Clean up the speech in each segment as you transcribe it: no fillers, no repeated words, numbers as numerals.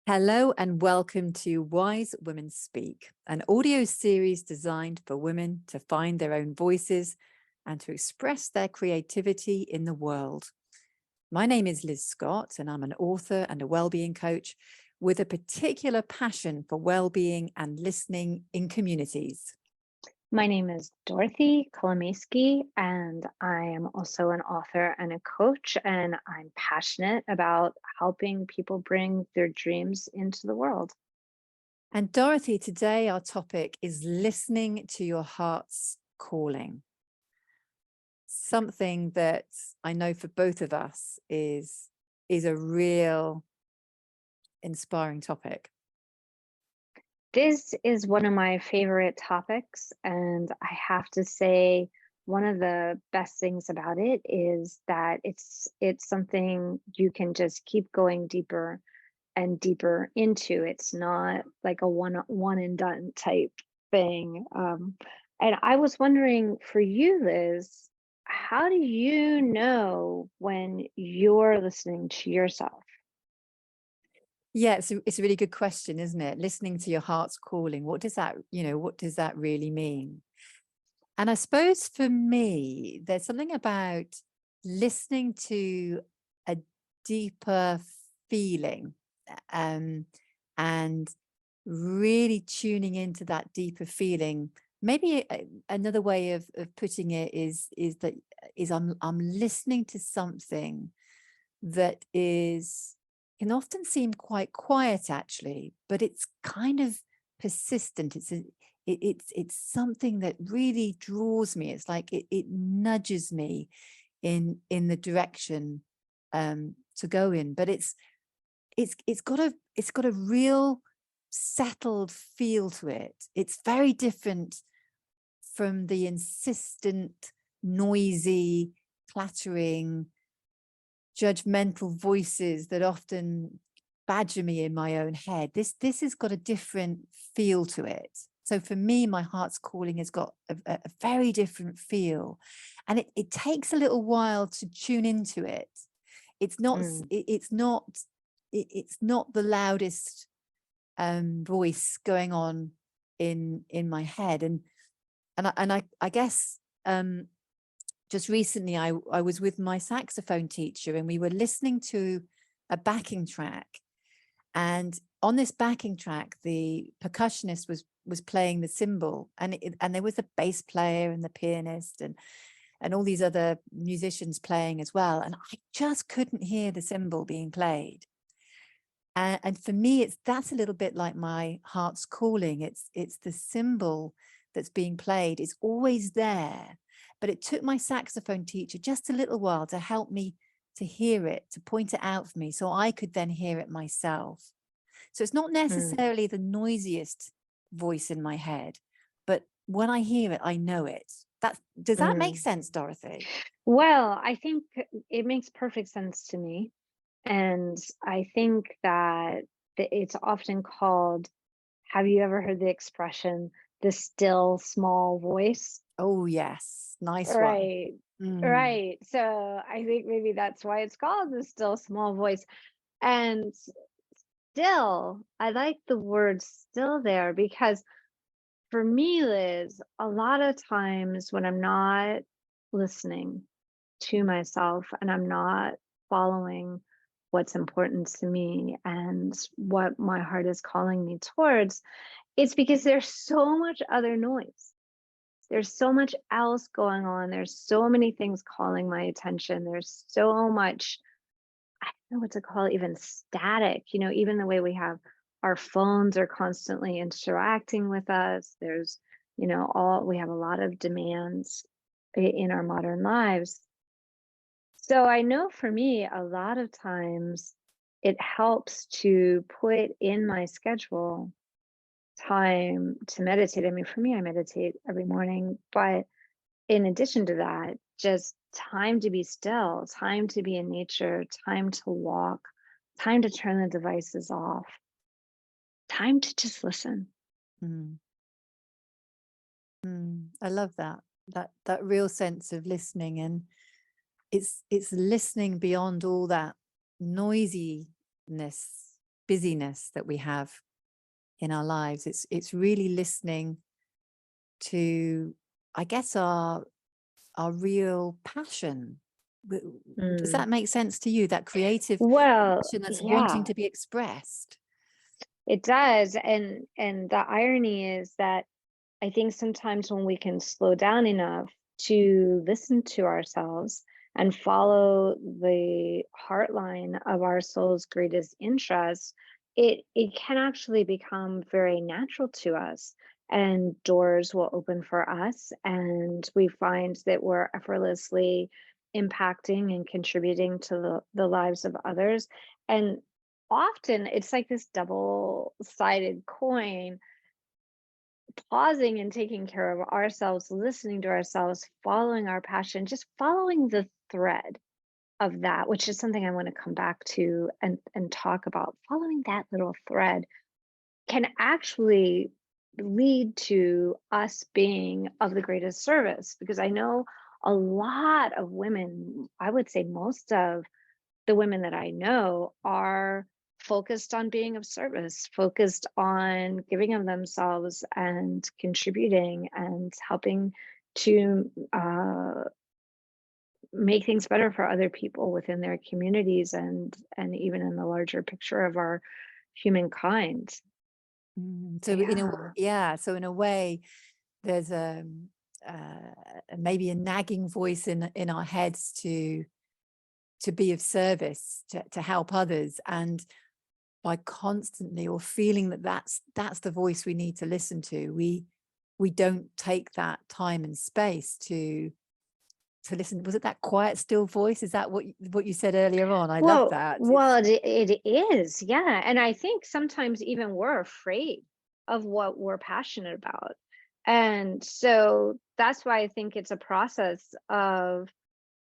Hello and welcome to Wise Women Speak, an audio series designed for women to find their own voices and to express their creativity in the world. My name is Liz Scott, and I'm an author and a wellbeing coach with a particular passion for wellbeing and listening in communities. My name is Dorothy Kolomiski, and I am also an author and a coach, and I'm passionate about helping people bring their dreams into the world. And Dorothy, today our topic is listening to your heart's calling. Something that I know for both of us is a real inspiring topic. This is one of my favorite topics, and I have to say, one of the best things about it is that it's something you can just keep going deeper and deeper into. It's not like a one and done type thing. And I was wondering for you, Liz, how do you know when you're listening to yourself? Yeah, it's a really good question, isn't it? Listening to your heart's calling. What does that really mean? And I suppose for me, there's something about listening to a deeper feeling, and really tuning into that deeper feeling. Maybe another way of putting it is I'm listening to something that can often seem quite quiet actually, but it's kind of persistent. It's something that really draws me. It's like it nudges me in the direction to go in. But it's got a real settled feel to it. It's very different from the insistent, noisy, clattering, judgmental voices that often badger me in my own head. This has got a different feel to it. So for me, my heart's calling has got a very different feel, and it takes a little while to tune into it. It's not Mm, it's not the loudest voice going on in my head, and I guess just recently I was with my saxophone teacher, and we were listening to a backing track, and on this backing track the percussionist was playing the cymbal, and there was a bass player and the pianist and all these other musicians playing as well, and I just couldn't hear the cymbal being played. And for me, that's a little bit like my heart's calling. It's the cymbal that's being played. It's always there, but it took my saxophone teacher just a little while to help me to hear it, to point it out for me, so I could then hear it myself. So it's not mm, necessarily the noisiest voice in my head, but when I hear it, I know it. Does that make mm. sense, Dorothy? Well, I think it makes perfect sense to me. And I think that it's often called, have you ever heard the expression, the still small voice? Oh, yes. Nice one. Right. Mm. Right. So I think maybe that's why it's called the still small voice. And still, I like the word still there because for me, Liz, a lot of times when I'm not listening to myself and I'm not following what's important to me and what my heart is calling me towards, it's because there's so much other noise. There's so much else going on. There's so many things calling my attention. There's so much, I don't know what to call it, even static, even the way we have our phones are constantly interacting with us. There's, we have a lot of demands in our modern lives. So I know for me, a lot of times it helps to put in my schedule time to meditate. I mean, for me, I meditate every morning, but in addition to that, just time to be still, time to be in nature, time to walk, time to turn the devices off, time to just listen. Mm. I love that real sense of listening, and it's listening beyond all that noisiness busyness that we have in our lives. It's really listening to, I guess, our real passion. Does Mm. that make sense to you? That creative Well, passion that's wanting yeah, to be expressed. it does. And the irony is that I think sometimes when we can slow down enough to listen to ourselves and follow the heart line of our soul's greatest interests, it can actually become very natural to us, and doors will open for us, and we find that we're effortlessly impacting and contributing to the lives of others. And often it's like this double-sided coin, pausing and taking care of ourselves, listening to ourselves, following our passion, just following the thread of that, which is something I want to come back to and talk about. Following that little thread can actually lead to us being of the greatest service, because I know a lot of women, I would say most of the women that I know, are focused on being of service, focused on giving of themselves and contributing and helping to make things better for other people within their communities, and even in the larger picture of our humankind. So Yeah. so in a way, there's maybe a nagging voice in our heads to be of service, to help others, and by constantly or feeling that that's the voice we need to listen to, we don't take that time and space to listen. Was it that quiet still voice? Is that what you said earlier on? I love Well, that. well, it is, yeah. And I think sometimes even we're afraid of what we're passionate about. And so that's why I think it's a process of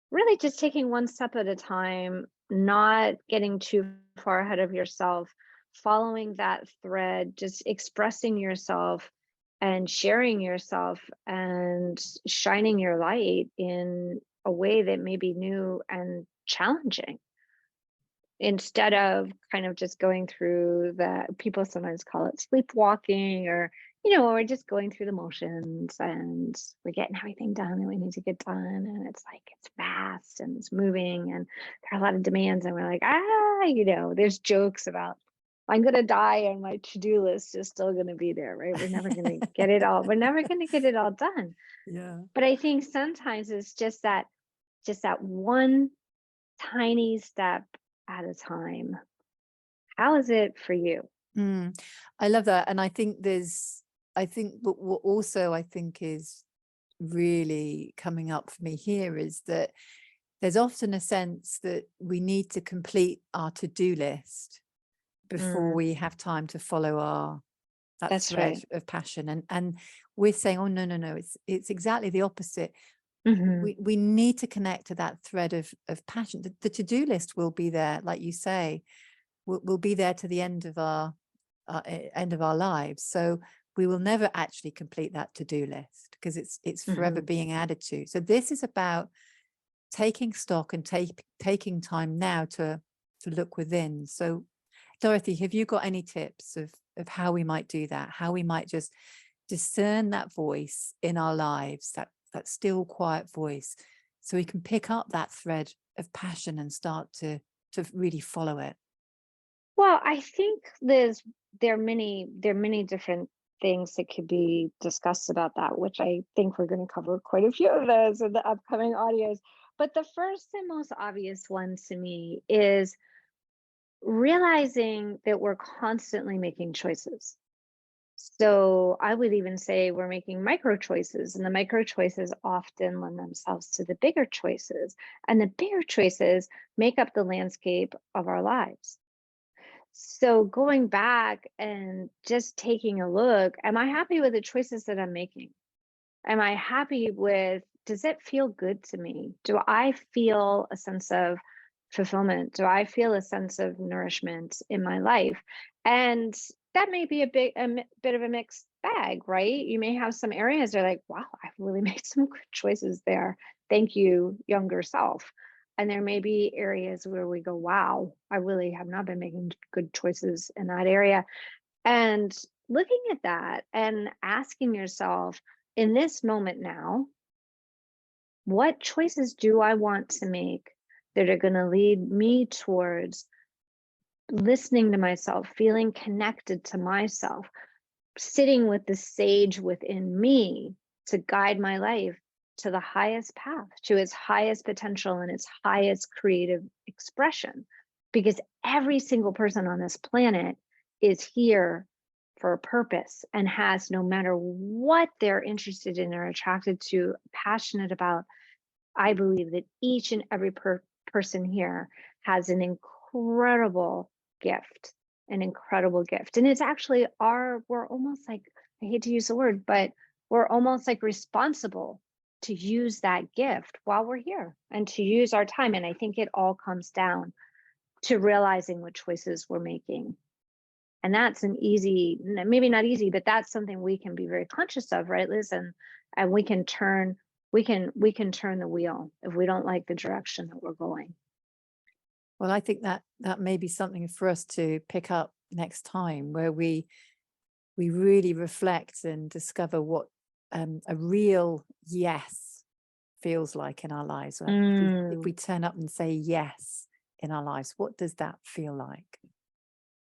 really just taking one step at a time, not getting too far ahead of yourself, following that thread, just expressing yourself and sharing yourself and shining your light in a way that may be new and challenging, instead of kind of just going through the, people sometimes call it sleepwalking, or when we're just going through the motions and we're getting everything done that we need to get done, and it's like it's fast and it's moving and there are a lot of demands, and we're like, there's jokes about, I'm going to die and my to-do list is still going to be there, right? We're never going to get it all, we're never going to get it all done. Yeah. But I think sometimes it's just that one tiny step at a time. How is it for you? I love that. And I think what also I think is really coming up for me here is that there's often a sense that we need to complete our to-do list before Mm, we have time to follow that that's thread right. of passion. And we're saying, oh, no, it's exactly the opposite. Hmm. We need to connect to that thread of passion. The to-do list will be there, like you say, will be there to the end of our lives. So we will never actually complete that to-do list because it's forever Hmm. being added to. So this is about taking stock and taking time now to look within. So Dorothy, have you got any tips of how we might do that? How we might just discern that voice in our lives, that still quiet voice, so we can pick up that thread of passion and start to really follow it. Well, I think, Liz, there are many different things that could be discussed about that, which I think we're going to cover quite a few of those in the upcoming audios. But the first and most obvious one to me is realizing that we're constantly making choices. So I would even say we're making micro choices, and the micro choices often lend themselves to the bigger choices, and the bigger choices make up the landscape of our lives. So going back and just taking a look, am I happy with the choices that I'm making? Am I happy with, does it feel good to me? Do I feel a sense of fulfillment? Do I feel a sense of nourishment in my life? And that may be bit of a mixed bag, right? You may have some areas that are like, wow, I've really made some good choices there. Thank you, younger self. And there may be areas where we go, wow, I really have not been making good choices in that area. And looking at that and asking yourself, in this moment now, what choices do I want to make that are going to lead me towards listening to myself, feeling connected to myself, sitting with the sage within me to guide my life to the highest path, to its highest potential and its highest creative expression. Because every single person on this planet is here for a purpose and has, no matter what they're interested in or attracted to, passionate about. I believe that each and every person here has an incredible gift, an incredible gift. And it's actually we're almost like, I hate to use the word, but we're almost like responsible to use that gift while we're here and to use our time. And I think it all comes down to realizing what choices we're making. And that's an easy, maybe not easy, but that's something we can be very conscious of, right, Liz? And we can turn the wheel if we don't like the direction that we're going. Well, I think that may be something for us to pick up next time, where we really reflect and discover what a real yes feels like in our lives. If we turn up and say yes in our lives, what does that feel like?